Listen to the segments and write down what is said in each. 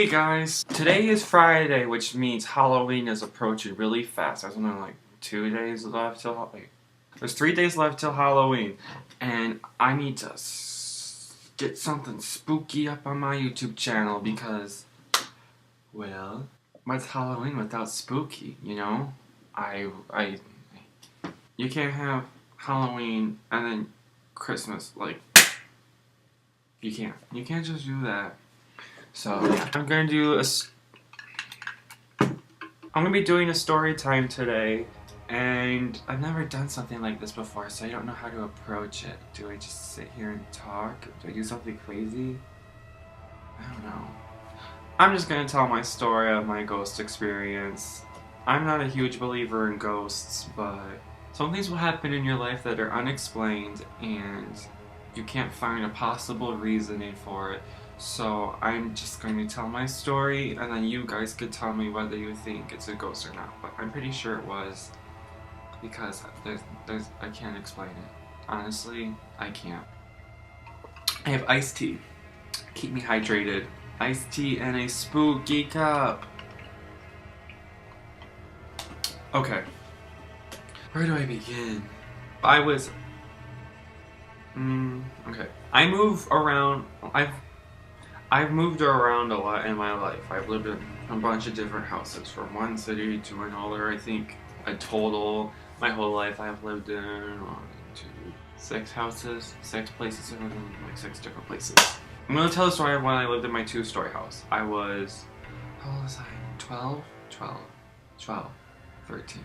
Hey guys, today is Friday, which means Halloween is approaching really fast. There's only like 2 days left till there's 3 days left till Halloween, and I need to get something spooky up on my YouTube channel because, well, what's Halloween without spooky? You know, you can't have Halloween and then Christmas. Like, you can't just do that. So I'm gonna be doing a story time today, and I've never done something like this before, so I don't know how to approach it. Do I just sit here and talk? Do I do something crazy? I don't know. I'm just gonna tell my story of my ghost experience. I'm not a huge believer in ghosts, but some things will happen in your life that are unexplained, and you can't find a possible reasoning for it. So I'm just going to tell my story, and then you guys could tell me whether you think it's a ghost or not. But I'm pretty sure it was, because I can't explain it. Honestly, I can't. I have iced tea. Keep me hydrated. Iced tea in a spooky cup. Okay. Where do I begin? Okay. I've moved around a lot in my life. I've lived in a bunch of different houses, from one city to another. I think a total, my whole life I've lived in 6 houses, 6 places, like 6 different places. I'm gonna tell the story of when I lived in my 2-story house. How old was I? 12, 13.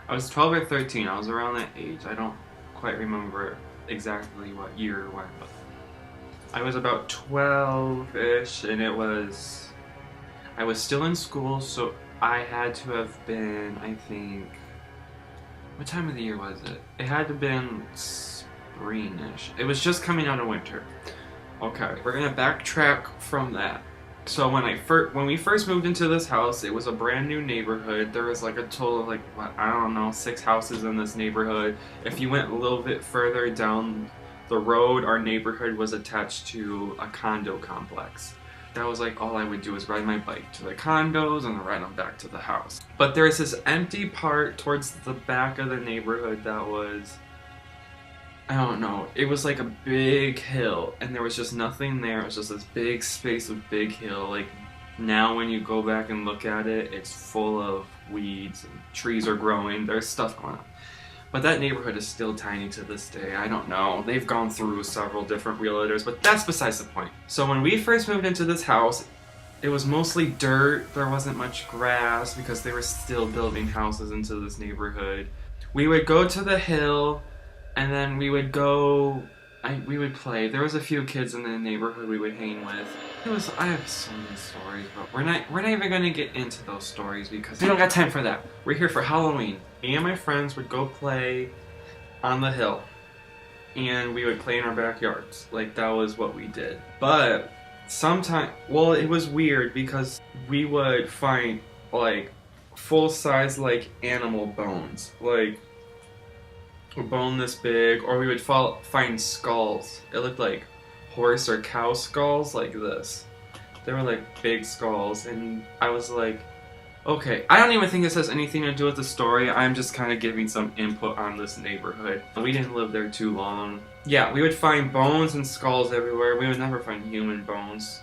I was 12 or 13, I was around that age. I don't quite remember exactly what year or when, but I was about 12-ish, and I was still in school, so I had to have been, I think, what time of the year was it? It had to have been spring-ish. It was just coming out of winter. Okay, we're gonna backtrack from that. So when we first moved into this house, it was a brand new neighborhood. There was like a total of I don't know, 6 houses in this neighborhood. If you went a little bit further down the road, our neighborhood was attached to a condo complex. That was like all I would do is ride my bike to the condos and then ride them back to the house. But there's this empty part towards the back of the neighborhood that was, I don't know, it was like a big hill, and there was just nothing there. It was just this big space of big hill. Like, now when you go back and look at it, it's full of weeds and trees are growing. There's stuff going on. But that neighborhood is still tiny to this day. I don't know. They've gone through several different realtors, but that's besides the point. So when we first moved into this house, it was mostly dirt. There wasn't much grass because they were still building houses into this neighborhood. We would go to the hill, and then we would play. There was a few kids in the neighborhood we would hang with. I have so many stories, but we're not even gonna get into those stories because we don't got time for that. We're here for Halloween. Me and my friends would go play on the hill, and we would play in our backyards. Like, that was what we did. But it was weird because we would find like full-size like animal bones, like a bone this big, or we would find skulls. It looked like horse or cow skulls, like this. They were like big skulls, and I was like, okay, I don't even think this has anything to do with the story. I'm just kind of giving some input on this neighborhood. We didn't live there too long. Yeah, we would find bones and skulls everywhere. We would never find human bones,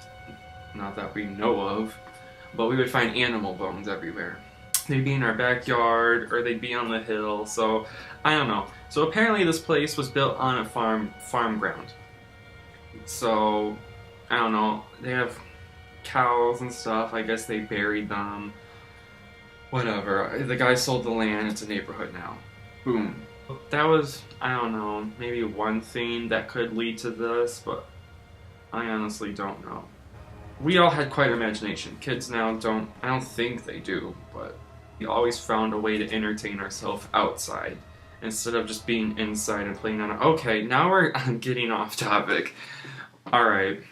not that we know of, but we would find animal bones everywhere. They'd be in our backyard, or they'd be on the hill, so I don't know. So apparently this place was built on a farm ground. So, I don't know, they have cows and stuff. I guess they buried them. Whatever. The guy sold the land. It's a neighborhood now. Boom. That was, I don't know, maybe one thing that could lead to this, but I honestly don't know. We all had quite an imagination. Kids now don't, I don't think they do, but we always found a way to entertain ourselves outside instead of just being inside and playing on it. Okay, now we're getting off topic. Alright.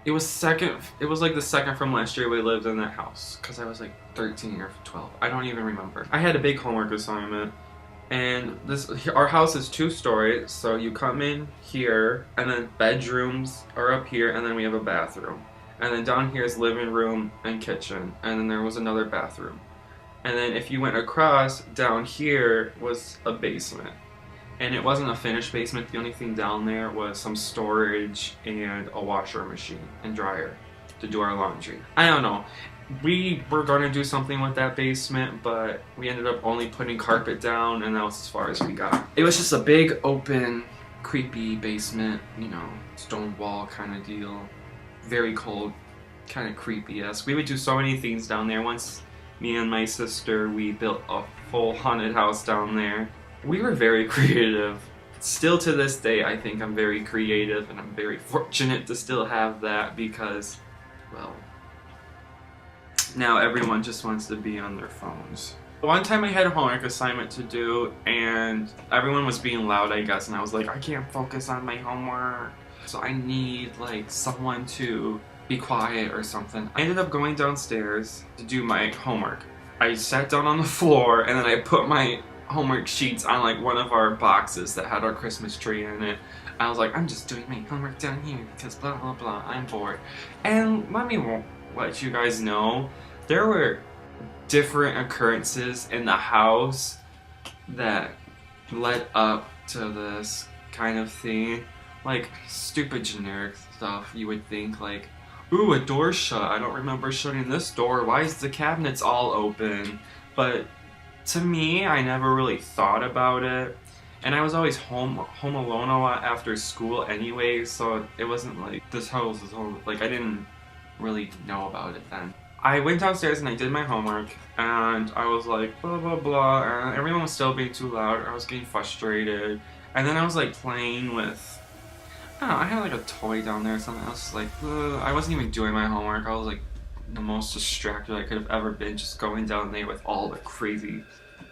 It was like the second from last year we lived in that house, because I was like 13 or 12. I don't even remember. I had a big homework assignment, and our house is 2 stories, so you come in here, and then bedrooms are up here, and then we have a bathroom. And then down here is living room and kitchen. And then there was another bathroom. And then if you went across, down here was a basement. And it wasn't a finished basement. The only thing down there was some storage and a washer machine and dryer to do our laundry. I don't know. We were going to do something with that basement, but we ended up only putting carpet down, and that was as far as we got. It was just a big, open, creepy basement, you know, stone wall kind of deal. Very cold, kind of creepy-esque. We would do so many things down there. Once me and my sister, we built a full haunted house down there. We were very creative. Still to this day, I think I'm very creative, and I'm very fortunate to still have that because, well, now everyone just wants to be on their phones. One time I had a homework assignment to do, and everyone was being loud, I guess, and I was like, I can't focus on my homework. So I need, like, someone to be quiet or something. I ended up going downstairs to do my homework. I sat down on the floor, and then I put my homework sheets on like one of our boxes that had our Christmas tree in it. I was like, I'm just doing my homework down here because blah blah blah, I'm bored. And let me let you guys know, there were different occurrences in the house that led up to this kind of thing. Like stupid generic stuff you would think, like, ooh, a door shut, I don't remember shutting this door, why is the cabinets all open? But to me, I never really thought about it, and I was always home alone a lot after school anyway, so it wasn't like this house is home. Like, I didn't really know about it then. I went downstairs and I did my homework, and I was like blah blah blah, and everyone was still being too loud. I was getting frustrated, and then I was like playing with, I don't know, I had like a toy down there or something. I was just like, I wasn't even doing my homework. I was like the most distracted I could have ever been, just going down there with all the crazy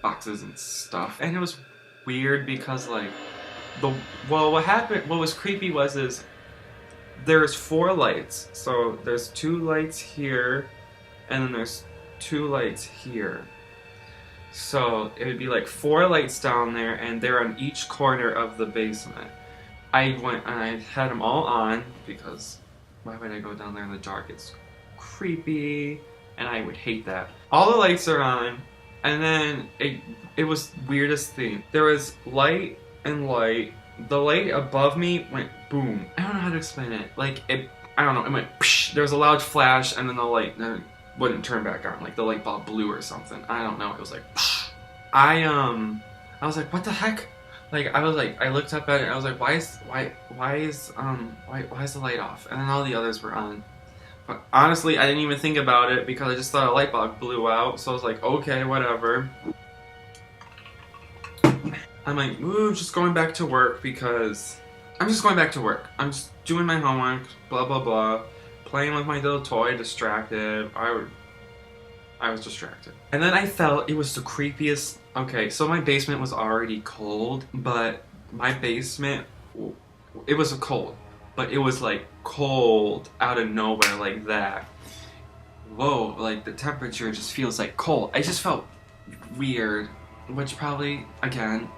boxes and stuff. And it was weird because like what was creepy is there's 4 lights. So there's 2 lights here, and then there's 2 lights here. So it would be like 4 lights down there, and they're on each corner of the basement. I went and I had them all on because why would I go down there in the dark? It's creepy, and I would hate that. All the lights are on, and then it was weirdest thing. There was light and light. The light above me went boom. I don't know how to explain it. Like I don't know. It went psh. There was a loud flash, and then the light wouldn't turn back on. Like the light bulb blew or something. I don't know. It was like psh. I was like, what the heck? Like I looked up at it, and I was like, why is the light off? And then all the others were on. But honestly, I didn't even think about it because I just thought a light bulb blew out. So I was like, okay, whatever. I'm like, ooh, just going back to work because I'm just going back to work. I'm just doing my homework, blah blah blah, playing with my little toy, distracted. I was distracted. And then I felt it was the creepiest. Okay, so my basement was already cold, but my basement, it was cold, but it was like cold out of nowhere like that. Whoa, like the temperature just feels like cold. I just felt weird, which probably, again,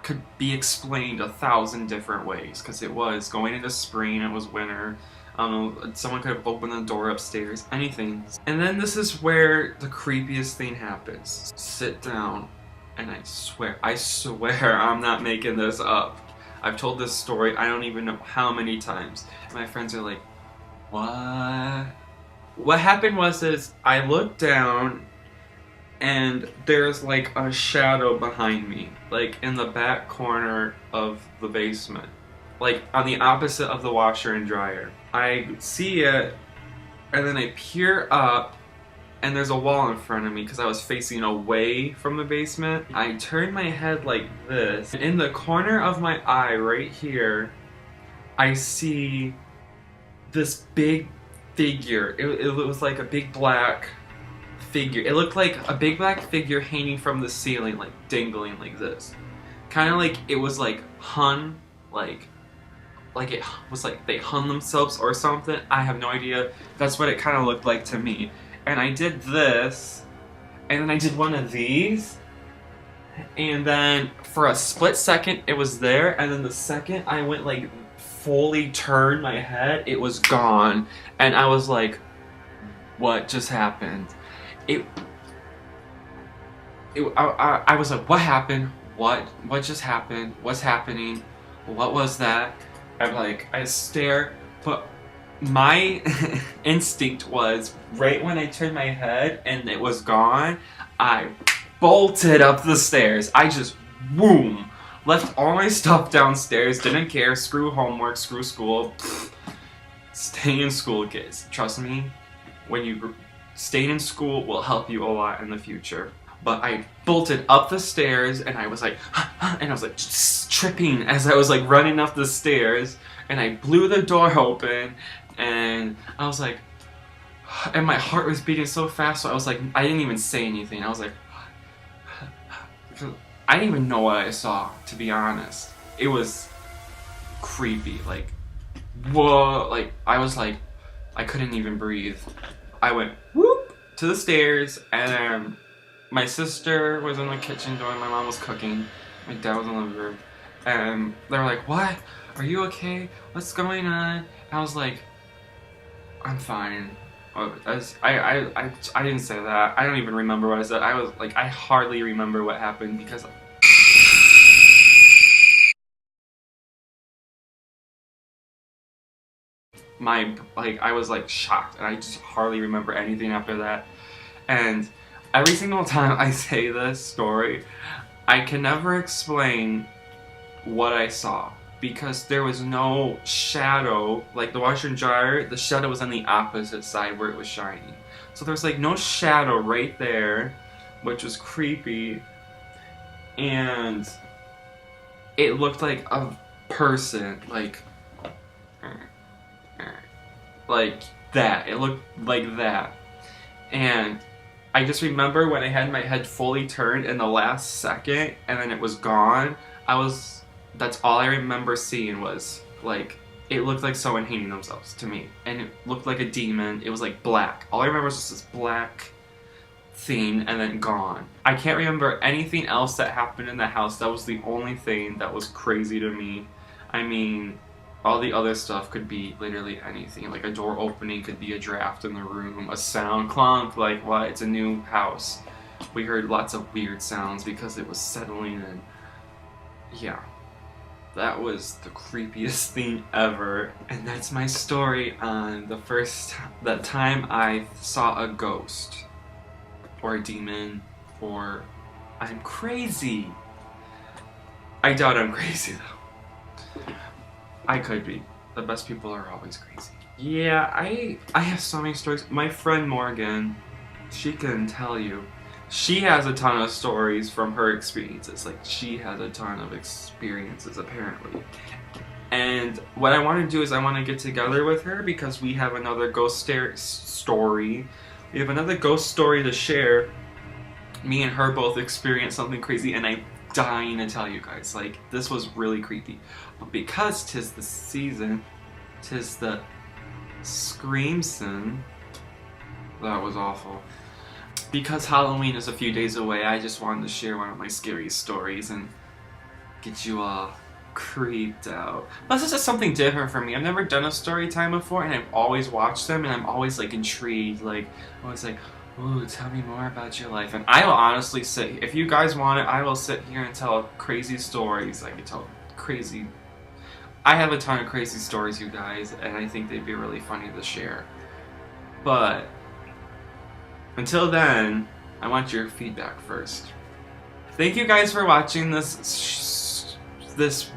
could be explained 1,000 different ways, because it was going into spring, it was winter. Someone could have opened the door upstairs, anything. And then this is where the creepiest thing happens. Sit down, and I swear I'm not making this up. I've told this story I don't even know how many times. My friends are like, what? What happened was I looked down, and there's like a shadow behind me, like in the back corner of the basement, like on the opposite of the washer and dryer. I see it, and then I peer up, and there's a wall in front of me because I was facing away from the basement. I turn my head like this, and in the corner of my eye right here, I see this big figure. It was like a big black figure. It looked like a big black figure hanging from the ceiling, like dangling like this. Kind of like it was like hung, like it was like they hung themselves or something. I have no idea. That's what it kind of looked like to me. And I did this, and then I did one of these, and then for a split second it was there, and then the second I went like fully turned my head, it was gone. And I was like, what just happened? I was like, what happened? What just happened? What's happening? What was that? I stare, but my instinct was, right when I turned my head and it was gone, I bolted up the stairs. I just, boom, left all my stuff downstairs, didn't care, screw homework, screw school. Pfft. Stay in school, kids. Trust me, when you stay in school will help you a lot in the future. But I bolted up the stairs and I was like, and I was like tripping as I was like running up the stairs, and I blew the door open, and I was like, and my heart was beating so fast, so I was like, I didn't even say anything. I was like, I didn't even know what I saw, to be honest. It was creepy, like, whoa, like, I was like, I couldn't even breathe. I went whoop to the stairs, and my sister was in the kitchen doing, my mom was cooking, my dad was in the living room, and they were like, what? Are you okay? What's going on? I was like, I'm fine. I didn't say that. I don't even remember what I said. I was like, I hardly remember what happened because I was like shocked, and I just hardly remember anything after that. And every single time I say this story, I can never explain what I saw, because there was no shadow. Like the washer and dryer, the shadow was on the opposite side where it was shining. So there was like no shadow right there, which was creepy. And it looked like a person, like that. It looked like that. And I just remember when I had my head fully turned in the last second and then it was gone, that's all I remember seeing was, like, it looked like someone hanging themselves to me. And it looked like a demon. It was like black. All I remember was just this black thing and then gone. I can't remember anything else that happened in the house. That was the only thing that was crazy to me. I mean, all the other stuff could be literally anything. Like a door opening could be a draft in the room, a sound clunk, like what? It's a new house. We heard lots of weird sounds because it was settling in. Yeah. That was the creepiest thing ever. And that's my story on that time I saw a ghost. Or a demon. Or I'm crazy. I doubt I'm crazy though. I could be. The best people are always crazy. Yeah, I have so many stories. My friend Morgan, she can tell you. She has a ton of stories from her experiences. Like, she has a ton of experiences, apparently. And what I want to do is I want to get together with her because we have another ghost story. We have another ghost story to share. Me and her both experienced something crazy, and I'm dying to tell you guys. Like, this was really creepy. But because 'tis the season, 'tis the Screamson. That was awful. Because Halloween is a few days away, I just wanted to share one of my scariest stories and get you all creeped out. Plus, this is something different for me. I've never done a story time before, and I've always watched them, and I'm always like intrigued. Like, always like, ooh, tell me more about your life. And I will honestly say, if you guys want it, I will sit here and tell crazy stories. I can tell crazy. I have a ton of crazy stories, you guys, and I think they'd be really funny to share. But until then, I want your feedback first. Thank you guys for watching this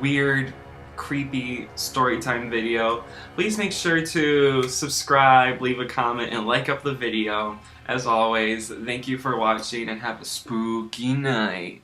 weird, creepy storytime video. Please make sure to subscribe, leave a comment, and like up the video. As always, thank you for watching and have a spooky night.